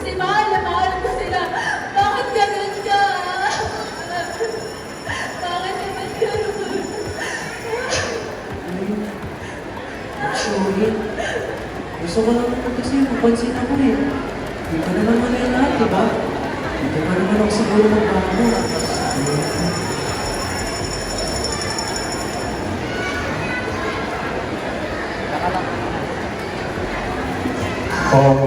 Kasi mahal na mahal ko sila. Bakit ganun ka? Bakit naman ganun? Sorry. Gusto ko naman po kasi mapansin ako eh. Hindi ka naman mali lahat, di ba? Hindi ka naman ako siguro magbago. Oh,